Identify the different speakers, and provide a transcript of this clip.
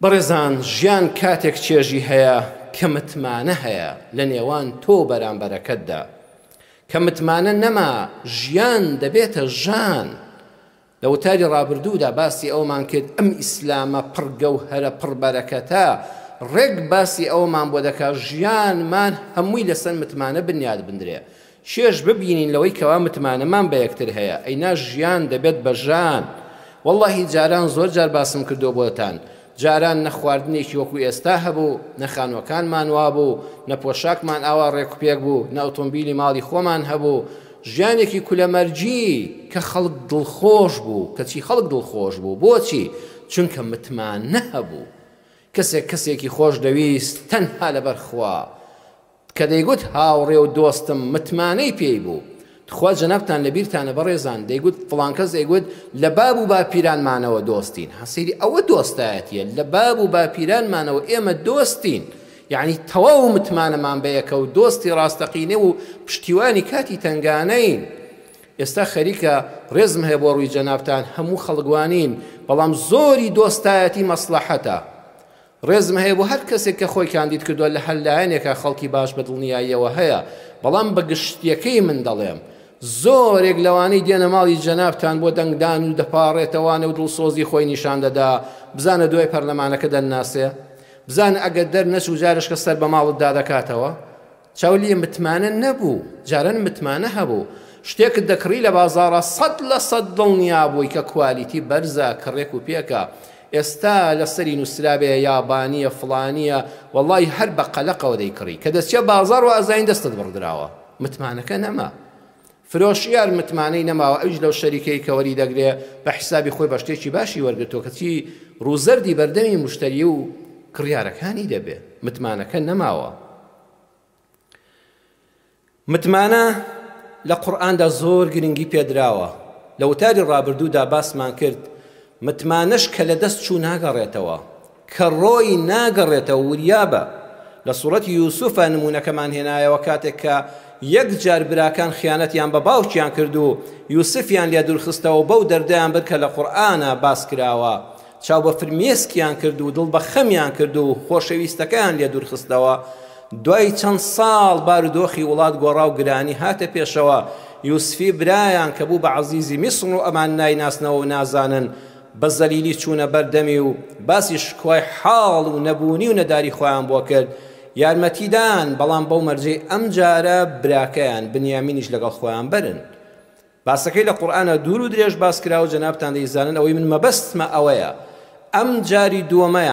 Speaker 1: بەڕێزان ژیان کاتێک چێژی هەیە کە متمانە هەیە لە نێوان تۆ بەرامبەرەکەتدا کە متمانە نەما ژیان دەبێتە ژان. لە وتاری ڕابردوودا باسی ئەومان کرد ئەم ئیسلامە پڕگەوهەرە پڕبەرەکەتە ڕێک باسی ئەومان بۆ دەکات ژیانمان هەمووی لەسەر متمانە بنیاد بندرێ. چێژ ببینین لەوەی کەوا متمانەمان بە یەکتر هەیە ئەینا ژیان دەبێت بە ژان. وەڵڵاهی جاران زۆر جار باسم کردو بۆتان، جاران نەخواردنێکی وەکو ئێستا هەبوو، نەخانوەکانمان وابوو، نەپۆشاکمان ئاوا ڕێکوپێک بوو، نە ئۆتۆمبیلی ماڵی خۆمان هەبوو، ژیانێکی کولەمەرجی کە خەڵک دڵخۆش بوو. کەچی خەڵک دڵخۆش بوو بۆچی؟ چونکە متمانە هەبوو. کەسێکی خۆش دەویست تەنها لەبەر خوا کە دەیگوت هاوڕێ و دۆستم متمانەی پێی بوو. خوا جەنابتان لەبیرتانە بەڕێزان دەیگوت فڵان کەس دەیگوت لە باب و باپیرانمانەوە دۆستین. هەسەیری ئەوە دۆستایەتیە، لە باب و باپیرانمانەوە ئێمە دۆستین، یعنی تەواو متمانەمان بەیەکە و دۆستی ڕاستەقینە و پشتیوانی کاتی تنگانەین. ئێستا خەریکە ڕێزم هەیە بۆ ڕووی جەنابتان هەموو خەڵگوانین، بەڵام زۆری دۆستایەتی مەسلەحەتە. ڕێزم هەیە بۆ هەر کەسێک کە خۆی کاندید کردووە لە هەلایەنێکە خەڵکی باش بە دڵنیاییەوە هەیە، بەڵام بە گشتیەکەی من دەڵێم زۆرێک لەوانەی دێنە ماڵی جەنابتان بۆ دەنگدان و دەپاڕێتەوانە و دڵسۆزی خۆی نیشان دەدا، بزانە دوای پەرلەمانەکە دەناسێ، بزانە ئەگەر دەرنەچوو جارش کە سەر بە ماڵت دادەکاتەوە. چاولیە متمانە نەبوو، جاران متمانە هەبوو. شتێکت دەکڕی لە بازاڕە 100% دڵنیا بووی کە کوالیتی بەرزە کڕێک و پێکە. ئێستا لەسەری نووسرابێ یابانیە فڵانیە وەڵی هەر بە قەلەقەوە دەیکڕی کە دەستچە بازار و ئازاین دەستت بڕدراوە. متمانەکە نەما، فرۆشیار متمانەی نەماوە، ئەوش لەو شەریکەی کە وەری دەگرێ بە حیسابی خۆی بە شتێکی باشی وەرگرتۆ کەچی ڕووزەردی بەردەمی موشتەری و کڕیارەکانی دەبێت. متمانەکە نەماوە. متمانە لە قورئاندا زۆر گرنگی پێدراوە. لە وتاری ڕابردوودا باسمان کرد متمانەش کە لە دەست چوو ناگەڕێتەوە، کە ڕۆی ناگەڕێتەوە وریابە. لە سوورەتی یوسوفە نمونونەکەمان هێنایەوە کاتێک کە یەک جار براکان خیانەتیان بە باوکیان کرد و یوسفیان لێ دوورخستەوە بەو دەردەیان بر کە لە قورئانە باس کراوە، چاو بە فرمێسکیان کرد و دڵ بە خەمیان کرد و خۆشەویستەکەیان لێ دوورخستەوە. دوای چەند ساڵ بارودۆخی وڵات گۆڕا و گرانی هاتە پێشەوە. یوسفی برایان کە بوو بە عەزیزی میسر و ئەمان نایناسنەوە و نازانن بە زەلیلی چوونە بەردەمی و باسی شکوای حاڵ و نەبوونی و نەداری خۆیان بۆ کرد. یارمەتیدان بەڵام بەو مەرجەی ئەم جارە براکەیان بنیامینیش لەگەڵ خۆیان برن. باسەکەی لە قورئانە دوور و درێژ باس کراوە جەنابتان دەیزانن ئەوەی من مەبەستمە ئەوەیە ئەم جاری دووەمەیە